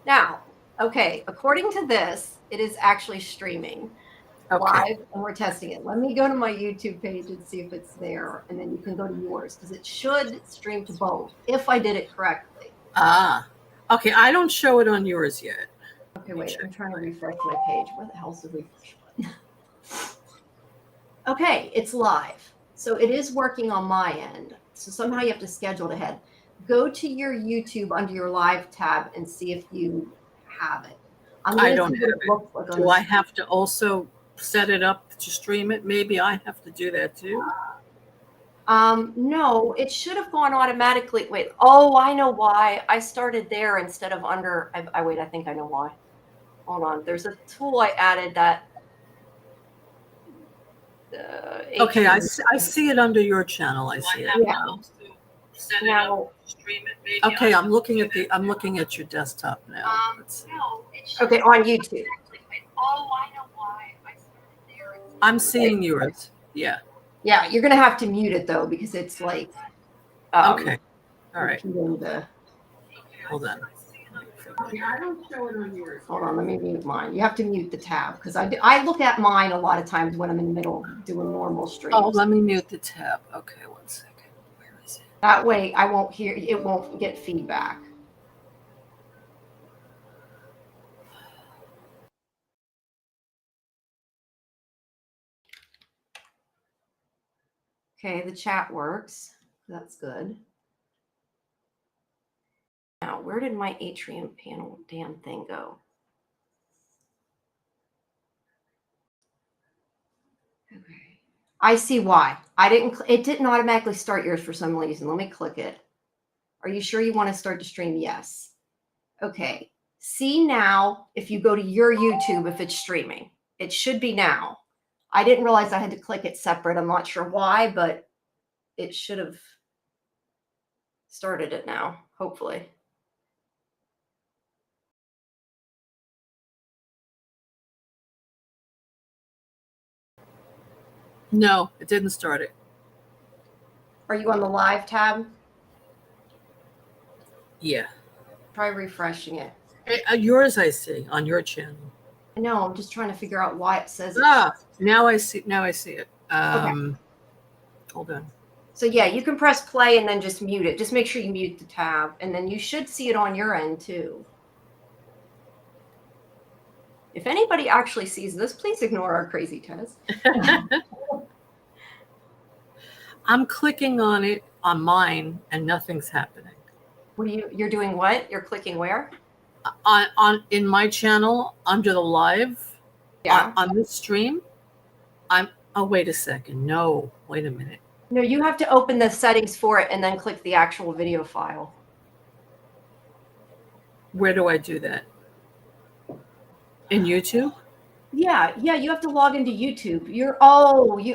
Now, okay, according to this, it is actually streaming Okay. live and we're testing it. Let me go to my YouTube page and see if it's there, and then you can go to yours because it should stream to both if I did it correctly. Ah, okay. I don't show it on yours yet. Okay, wait, I'm trying to refresh my page. Where the hell's the refresh button? Okay, it's live. So it is working on my end. So somehow you have to schedule it ahead. Go to your YouTube under your live tab and see if you have it. I don't have it. Do I have to also set it up to stream it? Maybe I have to do that too. No, it should have gone automatically. Wait, oh, I know why. I started there instead of under. Wait, I think I know why. Hold on. There's a tool I added that. Okay, I see it under your channel. I see it. Yeah. Now, okay, I'm looking at your desktop now. Okay, on YouTube. Oh, I know why. I started there. I'm seeing yours. Yeah. Yeah, you're gonna have to mute it though because it's like. Okay. All right. Hold on. I don't show it on yours. Hold on, let me mute mine. You have to mute the tab because I look at mine a lot of times when I'm in the middle doing normal streams. Oh, let me mute the tab. Okay, 1 second. Where is it? That way I won't hear, it won't get feedback. Okay, the chat works. That's good. Now, where did my Atrium panel damn thing go? Okay. I see why. It didn't automatically start yours for some reason. Let me click it. Are you sure you want to start the stream? Yes. Okay. See now if you go to your YouTube, if it's streaming. It should be now. I didn't realize I had to click it separate. I'm not sure why, but it should have started it now, hopefully. No, it didn't start it. Are you on the live tab? Yeah. Try refreshing it. Yours, I see on your channel. No, I'm just trying to figure out why it says. Now I see. Now I see it. Okay. Hold on. So yeah, you can press play and then just mute it. Just make sure you mute the tab, and then you should see it on your end too. If anybody actually sees this, please ignore our crazy test. I'm clicking on it on mine, and nothing's happening. What you're doing? What you're clicking where? In my channel under the live. Yeah. On this stream, oh, wait a second. No, wait a minute. No, you have to open the settings for it and then click the actual video file. Where do I do that? In YouTube? Yeah, you have to log into YouTube.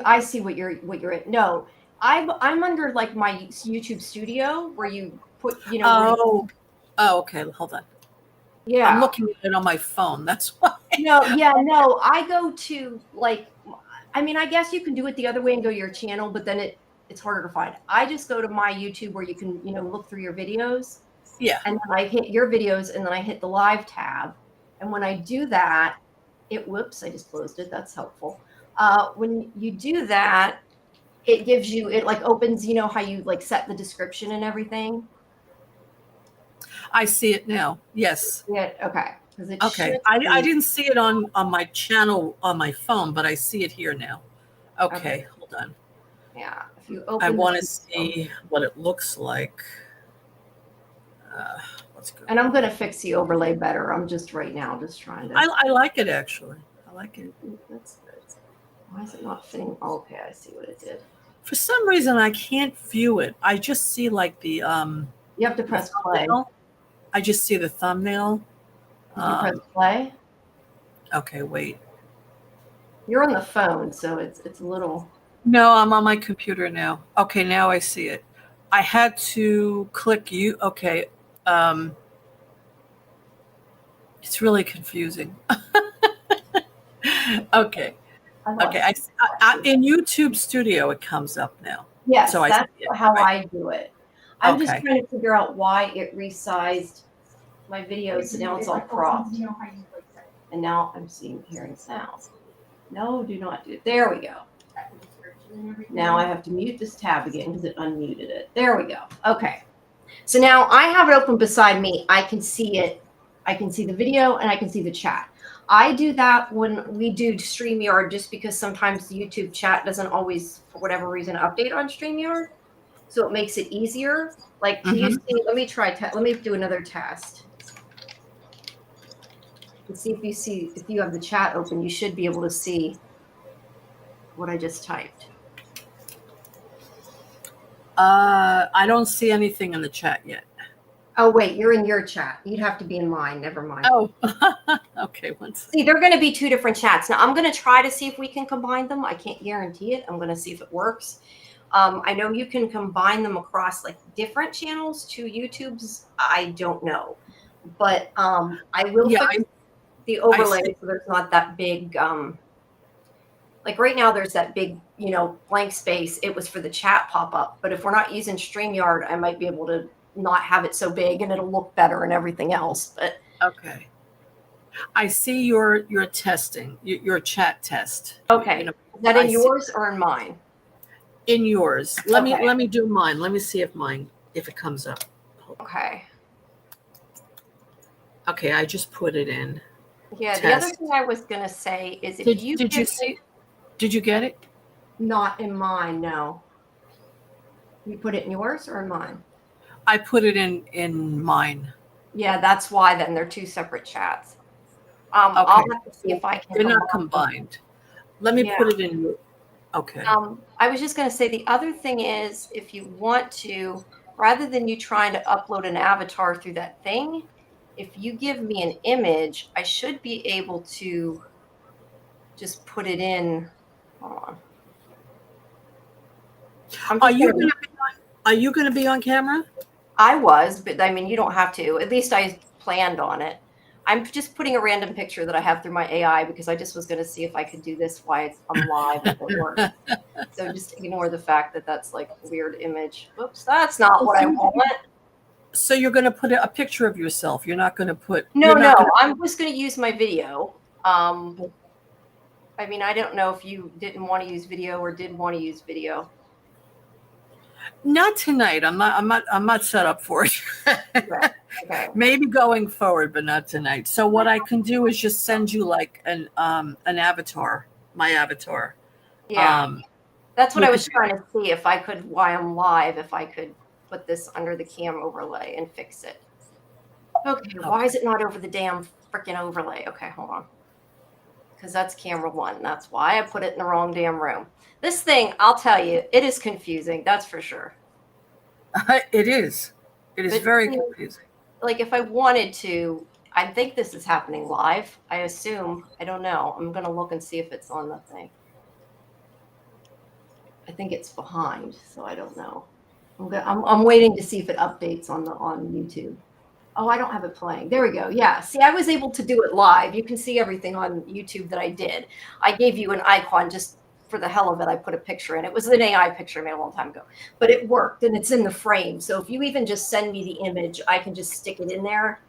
I see what you're in. No, I'm under like my YouTube studio where you put, Oh, okay. Hold on. Yeah. I'm looking at it on my phone. That's why. No, I go to I guess you can do it the other way and go to your channel, but then it's harder to find. I just go to my YouTube where you can, look through your videos. Yeah. And then I hit your videos and then I hit the live tab. And when I do that, whoops, I just closed it. That's helpful. When you do that, it gives you, it like opens, how you like set the description and everything. I see it now. Yes. Yeah. Okay. Okay. I didn't see it on my channel on my phone, but I see it here now. Okay. Hold on. Yeah. If you open, I want to see what it looks like. Let's go. And I'm going to fix the overlay better. I'm just right now just trying to. I like it actually. I like it. That's good. Why is it not fitting? Oh, okay, I see what it did. For some reason, I can't view it. I just see like the You have to press play. I just see the thumbnail. Did you press play? Okay, wait. You're on the phone, so it's a little. No, I'm on my computer now. Okay, now I see it. I had to click you. Okay. It's really confusing. Okay. Okay. In YouTube Studio, it comes up now. Yes, that's how I do it. I'm just trying to figure out why it resized my video, so now it's all cropped. And now I'm seeing, hearing sounds. No, do not do it. There we go. Now I have to mute this tab again because it unmuted it. There we go. Okay. So now I have it open beside me. I can see it. I can see the video and I can see the chat. I do that when we do StreamYard just because sometimes the YouTube chat doesn't always, for whatever reason, update on StreamYard. So it makes it easier. Like, can you see, let me try, let me do another test. And see, if you have the chat open, you should be able to see what I just typed. I don't see anything in the chat yet. Oh, wait, you're in your chat. You'd have to be in mine. Never mind. Oh, okay. See, they're going to be two different chats. Now, I'm going to try to see if we can combine them. I can't guarantee it. I'm going to see if it works. I know you can combine them across like different channels to YouTube's. I don't know. But I will fix the overlay so there's not that big. Like right now, there's that big, blank space. It was for the chat pop-up. But if we're not using StreamYard, I might be able to not have it so big and it'll look better and everything else. But okay, I see your testing, your chat test. Okay, is that in yours or in mine? In yours. Let me do mine. Let me see if it comes up. Okay. Okay, I just put it in. Yeah, the other thing I was gonna say is if you did you see? Did you get it? Not in mine, no. You put it in yours or in mine? I put it in mine. Yeah, that's why then they're two separate chats. Okay. I'll have to see if I can. They're not combined. Let me put it in. Okay. I was just going to say the other thing is if you want to, rather than you trying to upload an avatar through that thing, if you give me an image, I should be able to just put it in. Hold on. Are you going to be on camera? I was, but I mean, you don't have to. At least I planned on it. I'm just putting a random picture that I have through my AI because I just was going to see if I could do this while I'm live if it works. So just ignore the fact that that's like a weird image. Whoops, that's not what I want. So you're going to put a picture of yourself. You're not going to put. No. I'm just going to use my video. I mean, I don't know if you didn't want to use video or did want to use video. Not tonight. I'm not set up for it. Okay. Maybe going forward, but not tonight. So what I can do is just send you like an avatar, my avatar. Yeah. That's what I was trying to see if I could, while I'm live, if I could put this under the cam overlay and fix it. Okay. Why is it not over the damn freaking overlay? Okay, hold on. Because that's camera one. That's why I put it in the wrong damn room. This thing, I'll tell you, it is confusing. That's for sure. It is. It is very confusing. Like if I wanted to, I think this is happening live. I assume. I don't know. I'm going to look and see if it's on the thing. I think it's behind, so I don't know. I'm waiting to see if it updates on YouTube. Oh, I don't have it playing. There we go. Yeah. See, I was able to do it live. You can see everything on YouTube that I did. I gave you an icon just for the hell of it. I put a picture in. It was an AI picture I made a long time ago, but it worked and it's in the frame. So if you even just send me the image, I can just stick it in there.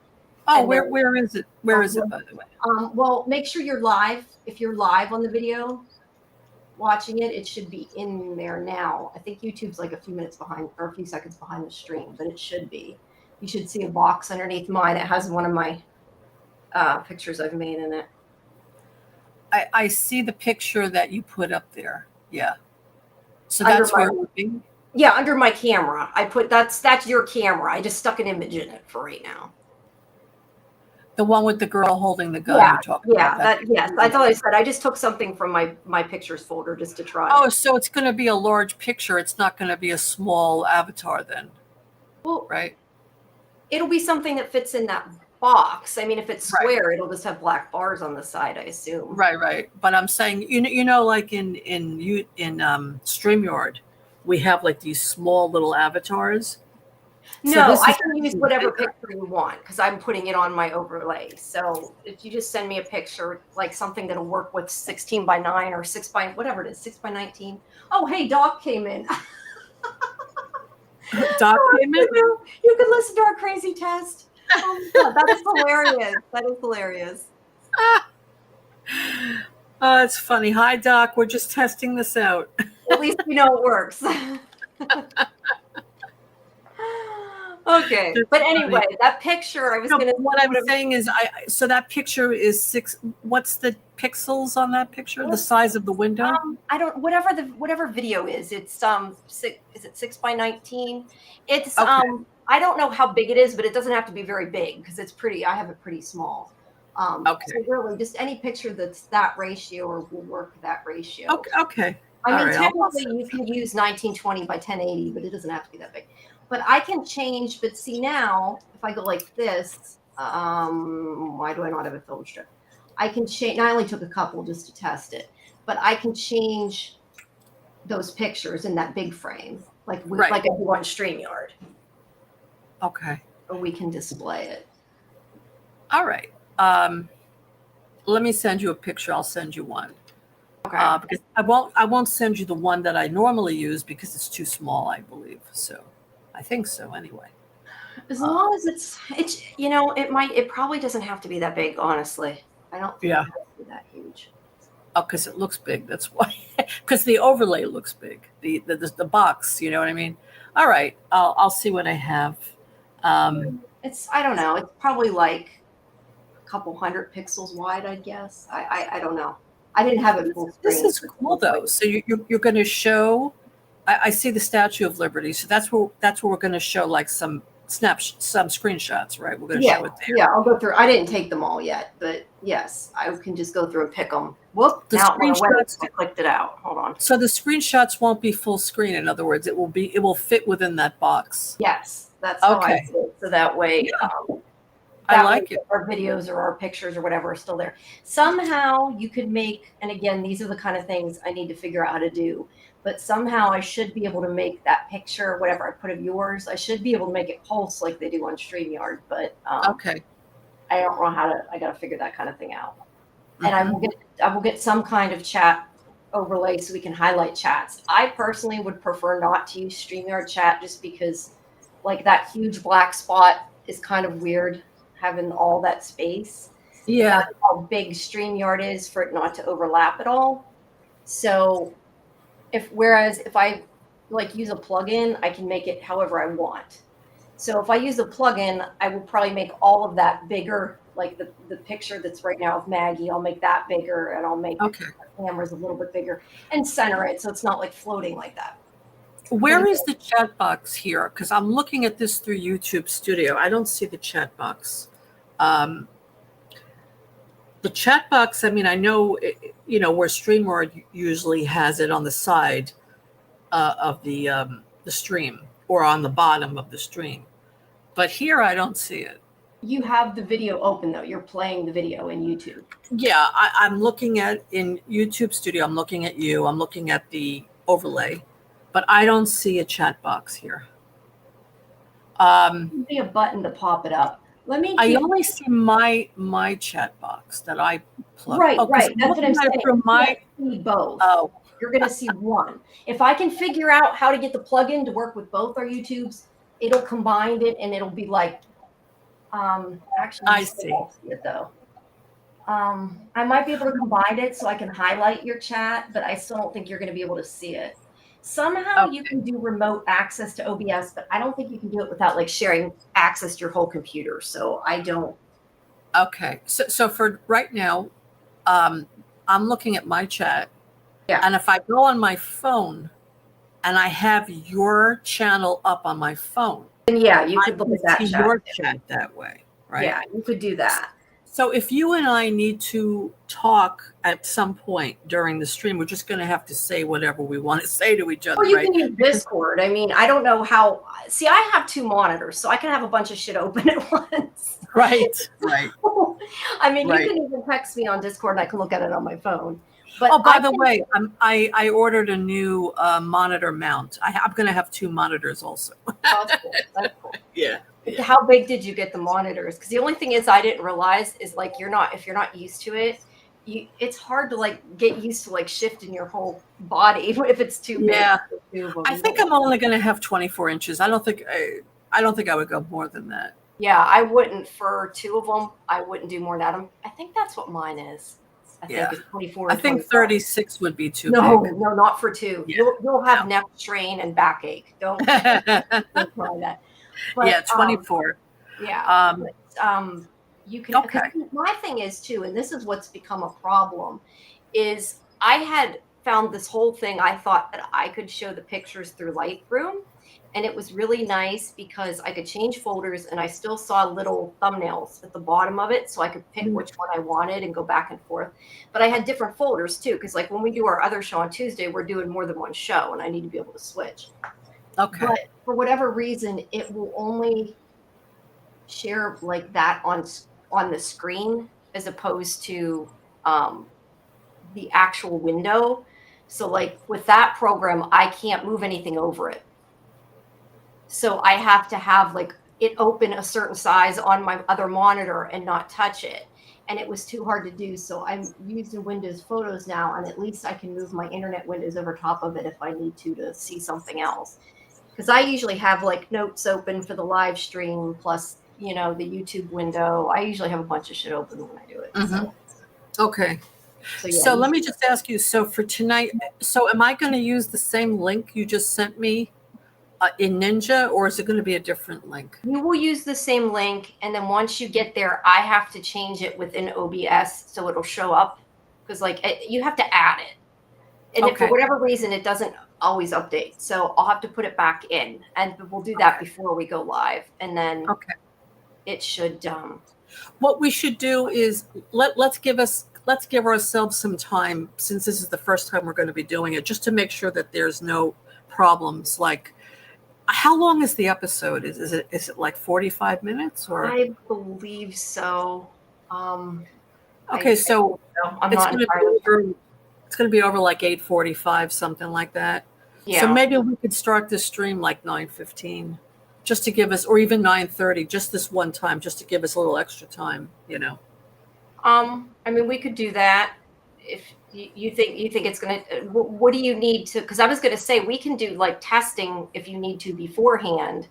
Oh, where is it? Where is it, by the way? Well, make sure you're live. If you're live on the video watching it, it should be in there now. I think YouTube's like a few minutes behind or a few seconds behind the stream, but it should be. You should see a box underneath mine. It has one of my pictures I've made in it. I see the picture that you put up there. Yeah. So that's where it would be? Yeah, under my camera. I put that's your camera. I just stuck an image in it for right now. The one with the girl holding the gun you're talking about. Yes, that's all I said. I just took something from my pictures folder just to try. Oh, so it's going to be a large picture. It's not going to be a small avatar then. Well, right. It'll be something that fits in that box. I mean, if it's square, it'll just have black bars on the side, I assume. Right. But I'm saying, like in StreamYard, we have like these small little avatars. No, I can use whatever picture you want because I'm putting it on my overlay. So if you just send me a picture, like something that'll work with 16 by 9 or 6 by whatever it is, 6 by 19. Oh, hey, Doc came in. Doc came in? You can listen to our crazy test. Oh my God, that is hilarious. That is hilarious. Oh, it's funny. Hi, Doc. We're just testing this out. At least we know it works. Okay, That's but funny. anyway, that picture I was No, gonna. what I'm saying is, so that picture is 6. What's the pixels on that picture? The size of the window? I don't whatever video is. It's 6 by 19. It's Okay. I don't know how big it is, but it doesn't have to be very big because it's pretty. I have it pretty small. Okay. So really, just any picture that's that ratio or will work that ratio. Okay. Okay. I mean, All right, technically you can use 1920 by 1080, but it doesn't have to be that big. But I can change. But see now, if I go like this, why do I not have a film strip? I can change. I only took a couple just to test it, but I can change those pictures in that big frame, like Right. like I do on StreamYard, Okay. or we can display it. All right. Let me send you a picture. I'll send you one. Okay. Because I won't send you the one that I normally use because it's too small, I believe. So I think so anyway. As long as it's it probably doesn't have to be that big, honestly. I don't think Yeah. it has to be that huge. Oh, because it looks big. That's why. Because the overlay looks big. The box. You know what I mean? All right. I'll see what I have. It's I don't know. It's probably like a couple hundred pixels wide, I guess. I don't know. I didn't have it full screen. This is cool though. So you're going to show. I see the Statue of Liberty. So that's where we're going to show like some screenshots, right? We're going to show it there. Yeah, I'll go through. I didn't take them all yet, but yes, I can just go through and pick them. Whoop! The Now it went away. screenshots- I clicked it out. Hold on. So the screenshots won't be full screen. In other words, it will fit within that box. Yes, that's how I Okay. see it. So that way, I that like way it. our videos or our pictures or whatever are still there. Somehow you could make, and again, these are the kind of things I need to figure out how to do. But somehow I should be able to make that picture, whatever I put of yours, I should be able to make it pulse like they do on StreamYard. But Okay. I don't know how to. I got to figure that kind of thing out. And Mhm. I will get some kind of chat overlay so we can highlight chats. I personally would prefer not to use StreamYard chat just because, like, that huge black spot is kind of weird having all that space. Yeah. How big StreamYard is for it not to overlap at all. So whereas if I like use a plugin, I can make it however I want. So if I use a plugin, I will probably make all of that bigger, like the picture that's right now of Maggie, I'll make that bigger and I'll make Okay. the cameras a little bit bigger and center it so it's not like floating like that. Where is the chat box here? Because I'm looking at this through YouTube Studio. I don't see the chat box. The chat box, I mean, I know, where StreamYard usually has it on the side of the stream or on the bottom of the stream. But here I don't see it. You have the video open though. You're playing the video in YouTube. Yeah, I'm looking at in YouTube Studio. I'm looking at you. I'm looking at the overlay, but I don't see a chat box here. There'll be a button to pop it up. Let me. I only see my chat box that I plug. Right, 'Cause right. That's what I'm looking at saying. it from my, You can't see both. oh, You're going to see one. If I can figure out how to get the plugin to work with both our YouTubes, it'll combine it and it'll be like, actually, I you see. won't see it though. I might be able to combine it so I can highlight your chat, but I still don't think you're going to be able to see it. Somehow you can do remote access to OBS, but I don't think you can do it without like sharing access to your whole computer. So I don't. okay. So for right now, I'm looking at my chat. Yeah. And if I go on my phone and I have your channel up on my phone, And yeah, you I could look can at that see chat. your chat that way, right? Yeah, you could do that. So if you and I need to talk at some point during the stream, we're just going to have to say whatever we want to say to each other, Or you right? can use Discord. I mean, I don't know how. See, I have 2 monitors, so I can have a bunch of shit open at once. Right, right. I mean, Right. you can even text me on Discord, and I can look at it on my phone. But Oh, by I the can- way, I ordered a new monitor mount. I'm going to have 2 monitors also. That's cool. That's cool. Yeah. How big did you get the monitors? Because the only thing is, I didn't realize is like if you're not used to it, it's hard to like get used to like shifting your whole body if it's too big. Yeah. Too of I think I'm only going to have 24 inches. I don't think I would go more than that. Yeah, I wouldn't for 2 of them. I wouldn't do more than them. I think that's what mine is. I Yeah. think it's 24 I or think 25. 36 would be too No, big. no, not for 2. Yeah, You'll have no. neck strain and backache. Don't try that. Yeah, But 24. yeah, Um, you can, because okay. my thing is too, and this is what's become a problem, is I had found this whole thing. I thought that I could show the pictures through Lightroom, and it was really nice because I could change folders and I still saw little thumbnails at the bottom of it, so I could pick which one I wanted and go back and forth. But I had different folders too, because like when we do our other show on Tuesday, we're doing more than one show, and I need to be able to switch. Okay. But for whatever reason, it will only share like that on the screen as opposed to the actual window. So like with that program, I can't move anything over it. So I have to have like it open a certain size on my other monitor and not touch it. And it was too hard to do. So I'm using Windows Photos now, and at least I can move my internet windows over top of it if I need to see something else. Because I usually have like notes open for the live stream plus, you know, the YouTube window. I usually have a bunch of shit open when I do it. Mhm. Okay. So yeah. So let me just ask you, so for tonight, so am I going to use the same link you just sent me in Ninja, or is it going to be a different link? You will use the same link, and then once you get there, I have to change it within OBS so it'll show up, because like you have to add it, and if for Okay. whatever reason it doesn't always update, so I'll have to put it back in, and we'll do that before we go live, and then Okay. it should. What we should do is let's give ourselves some time, since this is the first time we're going to be doing it, just to make sure that there's no problems. Like, how long is the episode? Is it like 45 minutes or? I believe so. Okay, so I'm it's not going to entirely sure. it's going to be over like 8:45, something like that. Yeah. So maybe we could start this stream like 9:15, just to give us, or even 9:30, just this one time, just to give us a little extra time, you know. I mean, we could do that if you think it's gonna. What do you need to? Because I was gonna say we can do like testing if you need to beforehand.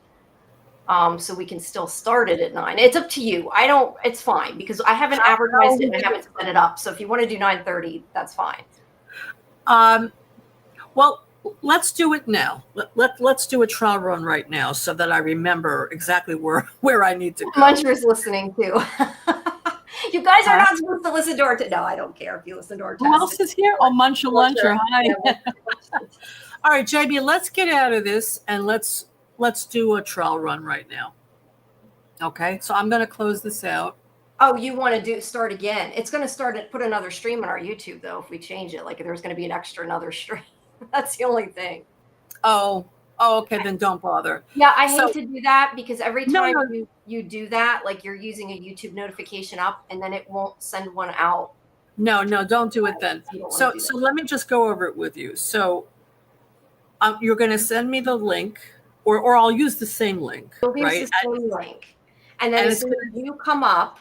So we can still start it at 9. It's up to you. I don't. It's fine because I haven't advertised it and I haven't set it up. So if you want to do 9:30, that's fine. Well, let's do it now. Let's do a trial run right now so that I remember exactly where I need to go. Muncher's listening too. You guys are not supposed to listen to our. No, I don't care if you listen to our. Who else is here? Oh, Muncher Luncher. Hi. Yeah. All right, JB, let's get out of this and let's do a trial run right now. Okay, so I'm going to close this out. Oh, you want to start again? It's going to put another stream on our YouTube though. If we change it, like there's going to be another stream. That's the only thing. Oh, okay, then don't bother. Yeah, I hate to do that because every time No. you do that, like you're using a YouTube notification up and then it won't send one out. No, don't do it then. So let me just go over it with you. So you're going to send me the link, or I'll use the same link, right? The same link. And then as soon as you come up,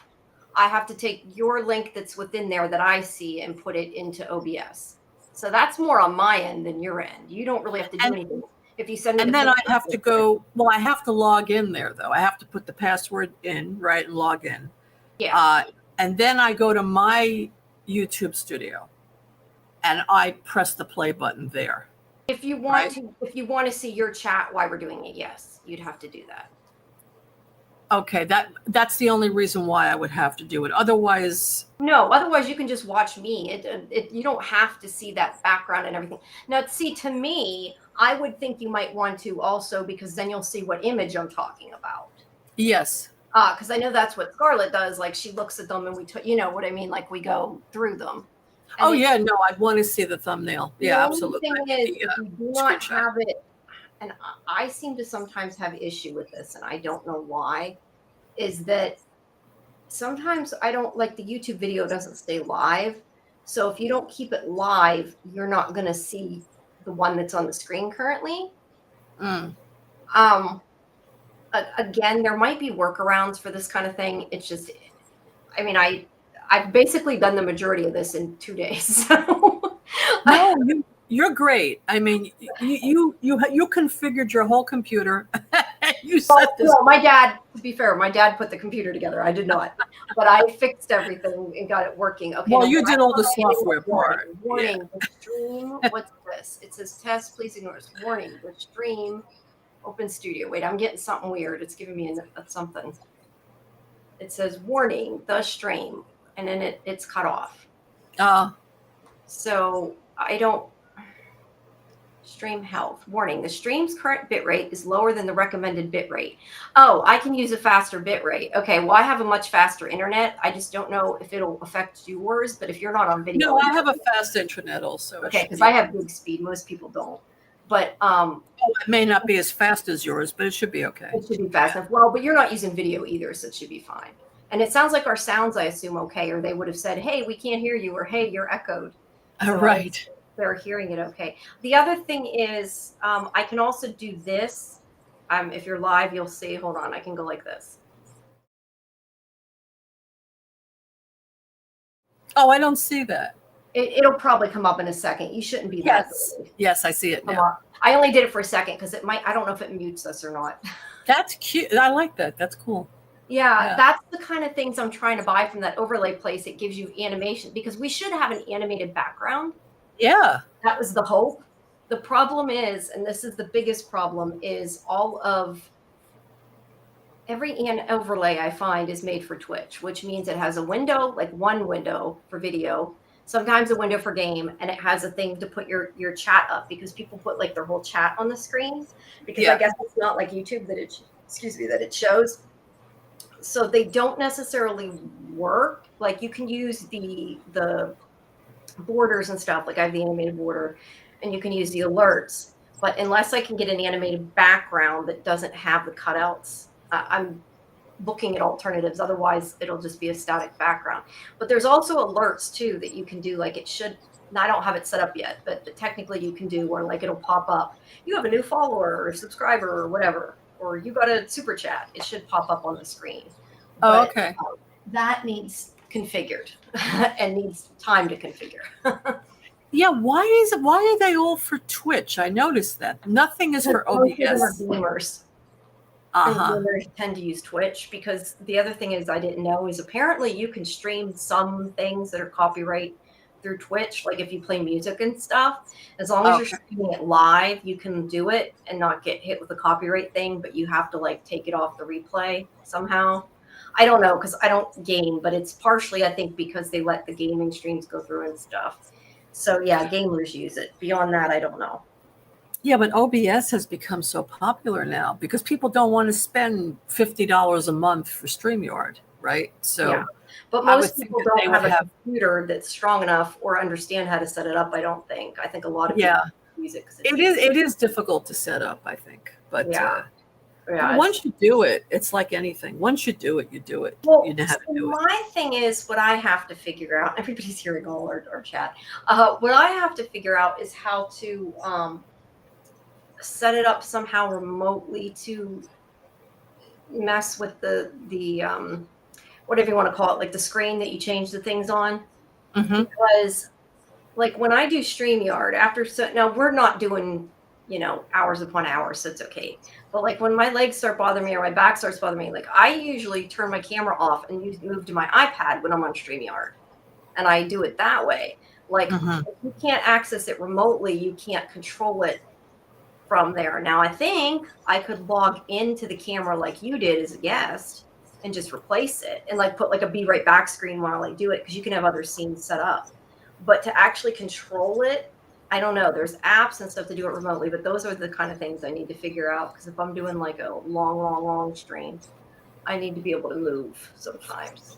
I have to take your link that's within there that I see and put it into OBS. So that's more on my end than your end. You don't really have to do anything. If you send me, and then I have to go. Well, I have to log in there though. I have to put the password in, right, and log in. Yeah. And then I go to my YouTube studio, and I press the play button there. If you want to see your chat while we're doing it, yes, you'd have to do that. Okay, that's the only reason why I would have to do it. Otherwise, no. Otherwise, you can just watch me. You don't have to see that background and everything. Now, see, to me, I would think you might want to also, because then you'll see what image I'm talking about. Yes. Because I know that's what Scarlett does. Like she looks at them and you know what I mean? Like we go through them. And yeah, no, I'd want to see the thumbnail. Yeah, absolutely. The thing is, if you do not have it, and I seem to sometimes have issue with this, and I don't know why, is that sometimes I don't like the YouTube video doesn't stay live. So if you don't keep it live, you're not going to see the one that's on the screen currently. Again, there might be workarounds for this kind of thing. It's just, I mean, I've basically done the majority of this in 2 days. So. No, you're great. I mean, you configured your whole computer. You set this. No, my dad, to be fair, my dad put the computer together. I did not. But I fixed everything and got it working. Okay. Well, now you what did I all the want to do is software part. Warning, the stream. What's this? It says test, please ignore this. Warning, the stream, open studio. Wait, I'm getting something weird. It's giving me something. It says warning, the stream, and then it's cut off. So I don't. Stream health. Warning, the stream's current bitrate is lower than the recommended bitrate. Oh, I can use a faster bitrate. Okay, well, I have a much faster internet. I just don't know if it'll affect yours, but if you're not on video. No, I have a fast internet also. Okay, because I have big speed. Most people don't. But it may not be as fast as yours, but it should be okay. It should be fast enough. Well, but you're not using video either, so it should be fine. And it sounds like our sounds, I assume, okay, or they would have said, hey, we can't hear you, or hey, you're echoed. So Right. They're hearing it okay. The other thing is I can also do this. If you're live, you'll see. Hold on, I can go like this. Oh, I don't see that. It'll probably come up in a second. You shouldn't be that delayed. Yes, I see it Come now. on. I only did it for a second because it might. I don't know if it mutes us or not. That's cute. I like that. That's cool. Yeah, that's the kind of things I'm trying to buy from that overlay place. It gives you animation because we should have an animated background. Yeah. That was the hope. The problem is, and this is the biggest problem, is every overlay I find is made for Twitch, which means it has a window, like one window for video, sometimes a window for game, and it has a thing to put your chat up because people put like their whole chat on the screen because I guess it's not like YouTube that it shows. So they don't necessarily work. Like you can use the borders and stuff, like I have the animated border, and you can use the alerts, but unless I can get an animated background that doesn't have the cutouts, I'm looking at alternatives. Otherwise it'll just be a static background. But there's also alerts too that you can do, like it should, I don't have it set up yet, but technically you can do where like it'll pop up, you have a new follower or subscriber or whatever, or you got a super chat. It should pop up on the screen. Oh, But, okay. that needs configured and needs time to configure. Yeah, why are they all for Twitch? I noticed that. Nothing is for Most of them are OBS. gamers. Uh-huh. And gamers tend to use Twitch because the other thing is I didn't know is apparently you can stream some things that are copyright through Twitch. Like if you play music and stuff, as long as you're streaming it live, you can do it and not get hit with a copyright thing, but you have to like take it off the replay somehow. I don't know because I don't game, but it's partially, I think, because they let the gaming streams go through and stuff. So yeah, gamers use it. Beyond that, I don't know. Yeah, but OBS has become so popular now because people don't want to spend $50 a month for StreamYard, right? So, yeah. But I would most think people that they don't would have a computer that's strong enough or understand how to set it up. I don't think. I think a lot of people use it. 'Cause it is difficult to set up, I think. But once you do it, it's like anything. Once you do it, you do it. Well, You know how to do it. my thing is what I have to figure out. Everybody's hearing all our chat. What I have to figure out is how to set it up somehow remotely to mess with the whatever you want to call it, like the screen that you change the things on. Mm-hmm. Because like when I do StreamYard, now we're not doing, hours upon hours, so it's okay. But like when my legs start bothering me or my back starts bothering me, like I usually turn my camera off and move to my iPad when I'm on StreamYard. And I do it that way. Like if you can't access it remotely, you can't control it from there. Now I think I could log into the camera like you did as a guest and just replace it and like put like a be right back screen while I do it, because you can have other scenes set up. But to actually control it, I don't know. There's apps and stuff to do it remotely, but those are the kind of things I need to figure out, because if I'm doing like a long stream, I need to be able to move sometimes.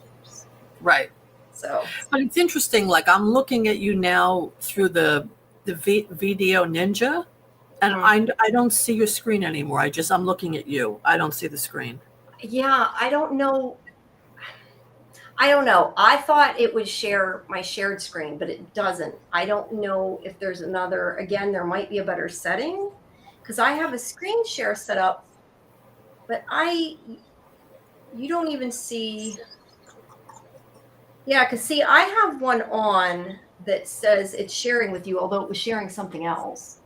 Right. So, but it's interesting. Like I'm looking at you now through the Video Ninja, and I don't see your screen anymore. I'm looking at you. I don't see the screen. Yeah, I don't know. I thought it would share my shared screen, but it doesn't. I don't know if there's another. Again, there might be a better setting, because I have a screen share set up, but you don't even see. Yeah, because see, I have one on that says it's sharing with you, although it was sharing something else.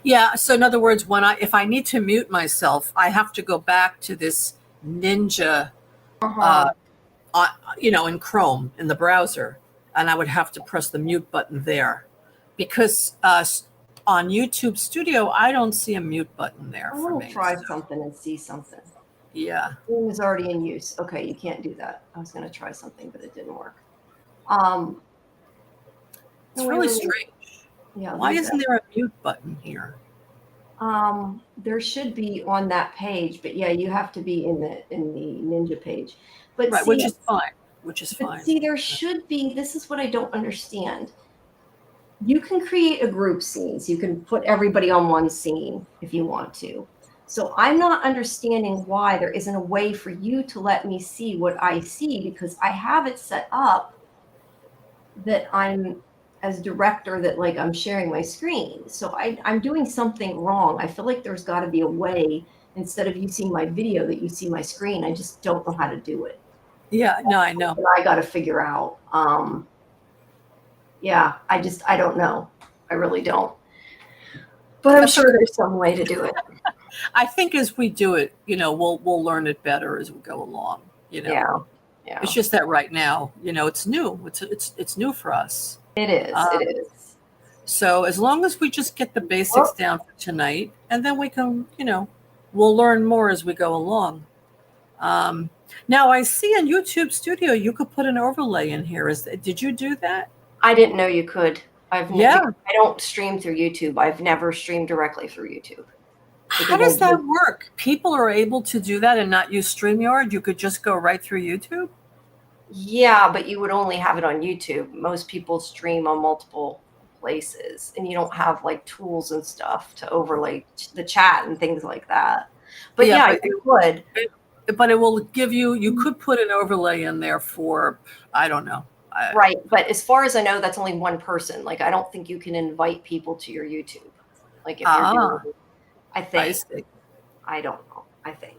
Yeah. So in other words, if I need to mute myself, I have to go back to this Ninja, Uh-huh. uh, in Chrome in the browser, and I would have to press the mute button there, because on YouTube Studio I don't see a mute button there I'm for gonna me. try So, something and see something. yeah, Zoom is already in use. Okay, you can't do that. I was gonna try something, but it didn't work. No, it's I really really, strange. yeah, Why leave isn't that. there a mute button here? There should be on that page, but yeah, you have to be in the Ninja page. But Right, which see, is fine. Which is fine. there should be. This is what I don't understand. You can create a group scenes. You can put everybody on one scene if you want to. So I'm not understanding why there isn't a way for you to let me see what I see, because I have it set up that I'm as director that like I'm sharing my screen. So I'm doing something wrong. I feel like there's got to be a way, instead of you seeing my video, that you see my screen. I just don't know how to do it. Yeah, no, I know. But I got to figure out. Yeah, I don't know. I really don't. But I'm sure there's some way to do it. I think as we do it, we'll learn it better as we go along. Yeah. Yeah. It's just that right now, it's new. It's new for us. It is. It is. So as long as we just get the basics down for tonight, and then we can, we'll learn more as we go along. Now I see in YouTube Studio you could put an overlay in here. Did you do that? I didn't know you could. I don't stream through YouTube. I've never streamed directly through YouTube. How does that work? People are able to do that and not use StreamYard? You could just go right through YouTube? Yeah, but you would only have it on YouTube. Most people stream on multiple places, and you don't have like tools and stuff to overlay the chat and things like that. But yeah, you would. But it will give you could put an overlay in there for, I don't know. Right. But as far as I know, that's only one person. Like, I don't think you can invite people to your YouTube. Like, if you're doing, I think. I don't know. I think.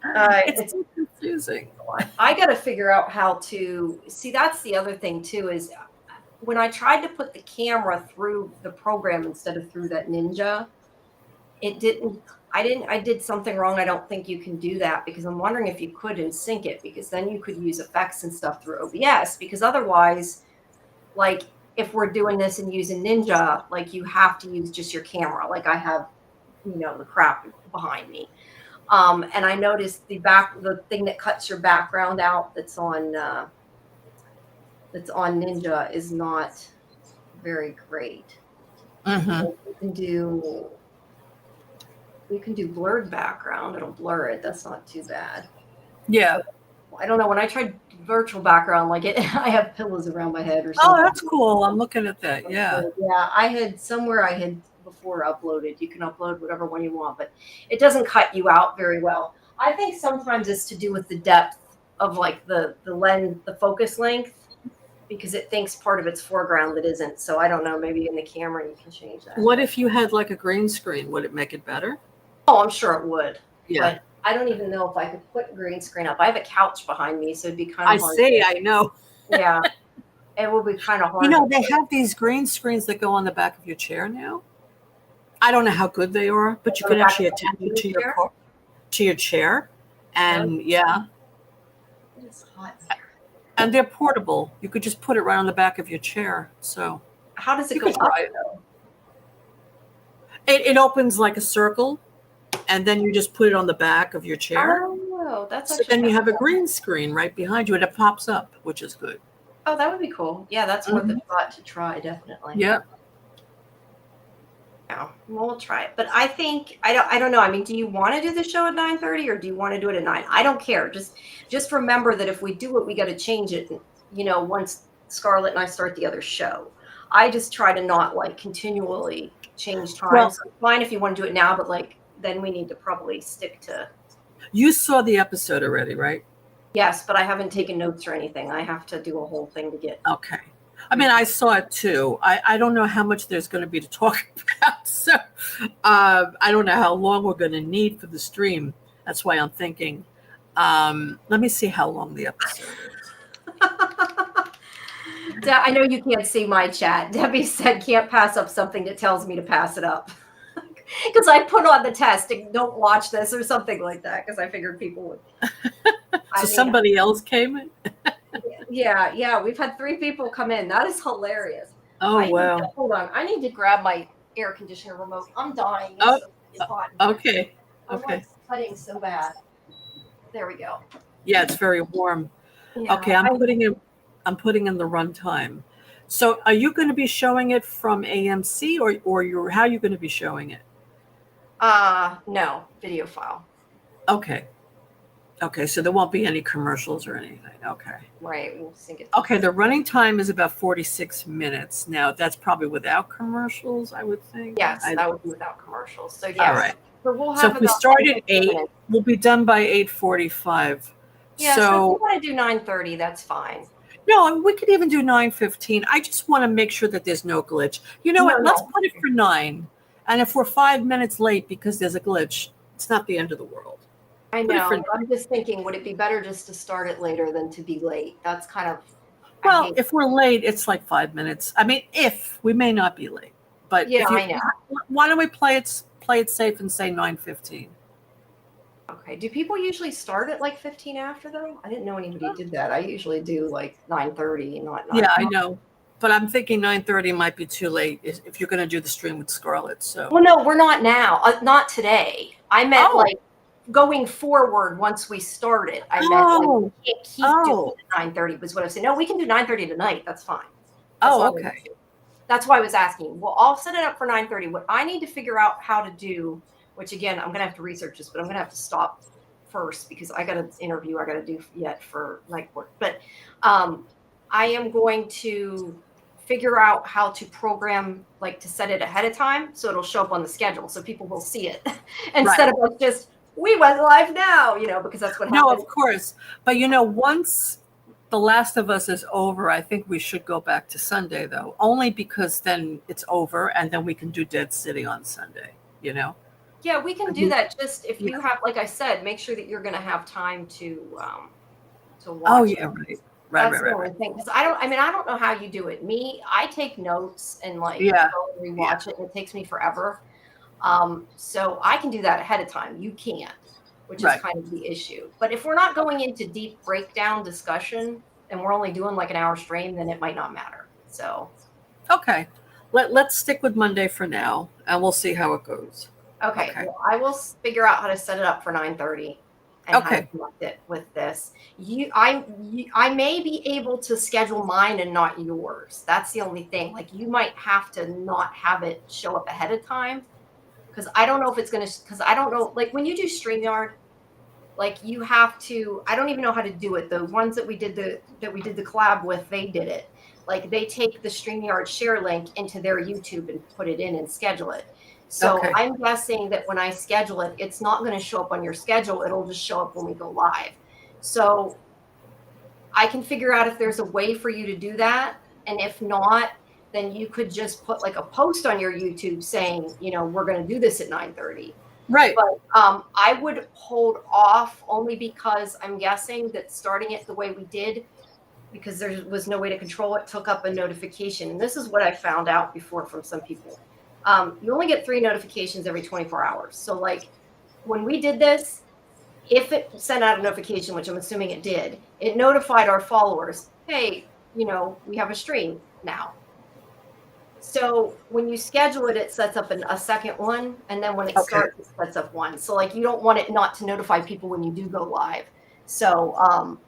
It's confusing. I got to figure out how to see. That's the other thing too, is when I tried to put the camera through the program instead of through that Ninja, it didn't. I did something wrong. I don't think you can do that, because I'm wondering if you could and sync it, because then you could use effects and stuff through OBS, because otherwise, like if we're doing this and using Ninja, like you have to use just your camera. Like I have, the crap behind me. And I noticed the thing that cuts your background out that's on Ninja is not very great. Mm-hmm. You can do blurred background. It'll blur it. That's not too bad. Yeah. I don't know. When I tried virtual background, like I have pillows around my head or something. Oh, that's cool. I'm looking at that. Yeah. Yeah. I had before uploaded. You can upload whatever one you want, but it doesn't cut you out very well. I think sometimes it's to do with the depth of like the lens, the focus length, because it thinks part of its foreground that isn't. So I don't know. Maybe in the camera you can change that. What if you had like a green screen? Would it make it better? Oh, I'm sure it would. Yeah. But I don't even know if I could put green screen up. I have a couch behind me, so it'd be kind of hard. I know. Yeah. It would be kind of hard. They have these green screens that go on the back of your chair now. I don't know how good they are, but you can actually attach it to your chair. And It's hot. And they're portable. You could just put it right on the back of your chair. So how does it go up? It opens like a circle, and then you just put it on the back of your chair. Oh, that's so then you have a green screen right behind you, and it pops up, which is good. Oh, that would be cool. Yeah, that's worth a thought to try, definitely. Yeah. Yeah, we'll try it. But I think I don't know. I mean, do you want to do the show at 9:30 or do you want to do it at 9? I don't care. Just remember that if we do it, we got to change it. Once Scarlett and I start the other show, I just try to not like continually change times. Well, so it's fine if you want to do it now, but like then we need to probably stick to. You saw the episode already, right? Yes, but I haven't taken notes or anything. I have to do a whole thing to get. Okay. I mean, I saw it too. I don't know how much there's going to be to talk about. So I don't know how long we're going to need for the stream. That's why I'm thinking. Let me see how long the episode is. I know you can't see my chat. Debbie said can't pass up something that tells me to pass it up. Because I put on the test and don't watch this or something like that because I figured people would. So somebody else came in? Yeah. We've had 3 people come in. That is hilarious. Oh, wow. Hold on. I need to grab my air conditioner remote. I'm dying. Oh, It's hot. Okay. I'm Okay. like sweating so bad. There we go. Yeah, it's very warm. Yeah, Okay, I'm putting in the runtime. So are you going to be showing it from AMC or how are you going to be showing it? No, video file. Okay. Okay, so there won't be any commercials or anything. Okay. Right. We'll sync it. Okay, the running time is about 46 minutes. Now, that's probably without commercials, I would think. Yes, that would be without commercials. So yeah. All right. So we'll have So if we about start 10 at 8, minutes. we'll be done by 8:45. Yeah, so So if you want to do 9:30, that's fine. no, we could even do 9:15. I just want to make sure that there's no glitch. You know what? No. Let's put it for 9. And if we're 5 minutes late because there's a glitch, it's not the end of the world. I Put it know. for- I'm just thinking, would it be better just to start it later than to be late? That's kind of. I Well, hate- if we're late, it's like 5 minutes. I mean, if we may not be late, but Yeah, if you, I know. why don't we play it safe and say 9:15? Okay. Do people usually start at like 15 after though? I didn't know anybody did that. I usually do like 9:30, not 9. Yeah, I know, but I'm thinking 9:30 might be too late if you're going to do the stream with Scarlett. So Well, no, we're not now. Not today. I meant Oh. like going forward once we started. I meant like Oh. we can't keep doing it at 9:30 was what I said. No, we can do 9:30 tonight. That's fine. That's Oh, all we okay. do. That's why I was asking. Well, I'll set it up for 9:30. What I need to figure out how to do, which again, I'm gonna have to research this, but I'm gonna have to stop first because I got an interview I got to do yet for night work. But I am going to figure out how to program, like to set it ahead of time so it'll show up on the schedule so people will see it instead of us just we went live now, because that's what No, happens. of course. But once The Last of Us is over, I think we should go back to Sunday though, only because then it's over and then we can do Dead City on Sunday, Yeah, we can do that. Just if you Yeah. have, like I said, make sure that you're going to have time to watch. Oh yeah, right. That's the only thing. Because I don't know how you do it. Me, I take notes and go and rewatch it, and it takes me forever. So I can do that ahead of time. You can't, which is kind of the issue. But if we're not going into deep breakdown discussion and we're only doing like an hour stream, then it might not matter. So Okay. Let's stick with Monday for now, and we'll see how it goes. okay. Okay. Well, I will figure out how to set it up for 9:30 and how to connect it with this. I may be able to schedule mine and not yours. That's the only thing. Like you might have to not have it show up ahead of time because I don't know if it's going to. Because I don't know. Like when you do StreamYard, like you have to. I don't even know how to do it. The ones that we did the collab with, they did it. Like they take the StreamYard share link into their YouTube and put it in and schedule it. So I'm guessing that when I schedule it, it's not going to show up on your schedule. It'll just show up when we go live. So I can figure out if there's a way for you to do that. And if not, then you could just put like a post on your YouTube saying, we're going to do this at 9:30. Right. But I would hold off only because I'm guessing that starting it the way we did, because there was no way to control it, took up a notification. And this is what I found out before from some people. You only get 3 notifications every 24 hours. So like when we did this, if it sent out a notification, which I'm assuming it did, it notified our followers, hey, we have a stream now. So when you schedule it, it sets up a second one. And then when it starts, it sets up one. So like you don't want it not to notify people when you do go live. So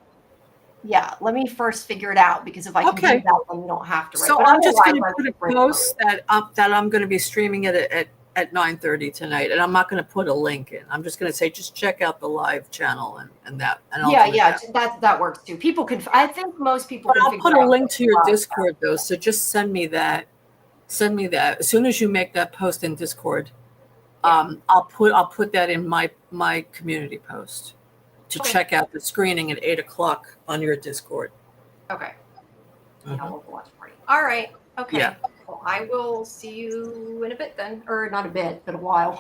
yeah, let me first figure it out because if I can do that, then you don't have to. Right? So But I'm just going to otherwise, put a post that I'm going to be streaming it at 9:30 tonight, and I'm not going to put a link in. I'm just going to say just check out the live channel and that. And I'll do that works too. People can. I think most people. But I'll put a link to your Discord though, so just send me that. Send me that as soon as you make that post in Discord. I'll put that in my community post to check out the screening at 8:00 on your Discord. Okay. Mhm. I will watch party. All right. Okay. Yeah. Well, I will see you in a bit then, or not a bit, but a while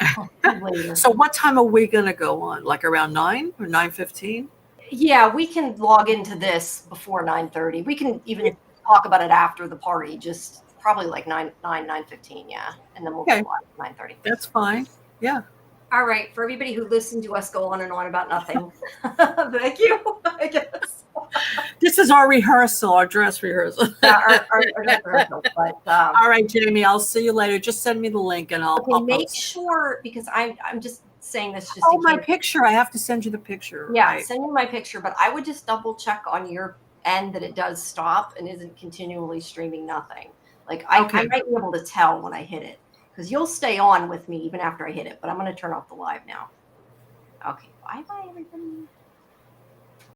later. So what time are we going to go on? Like around 9 or 9:15? Yeah, we can log into this before 9:30. We can even talk about it after the party, just probably like 9:15, yeah. And then we'll Okay. go live at 9:30. That's fine. Yeah. All right, for everybody who listened to us go on and on about nothing, thank you, I guess. This is our rehearsal, our dress rehearsal. Yeah, our rehearsal, but All right, Jamie, I'll see you later. Just send me the link and I'll make post. sure, because I'm just saying this just Oh, in my case. picture. I have to send you the picture. Yeah, Right. send me my picture, but I would just double check on your end that it does stop and isn't continually streaming nothing. Like I Okay. might be able to tell when I hit it, because you'll stay on with me even after I hit it, but I'm going to turn off the live now. Okay, bye everybody.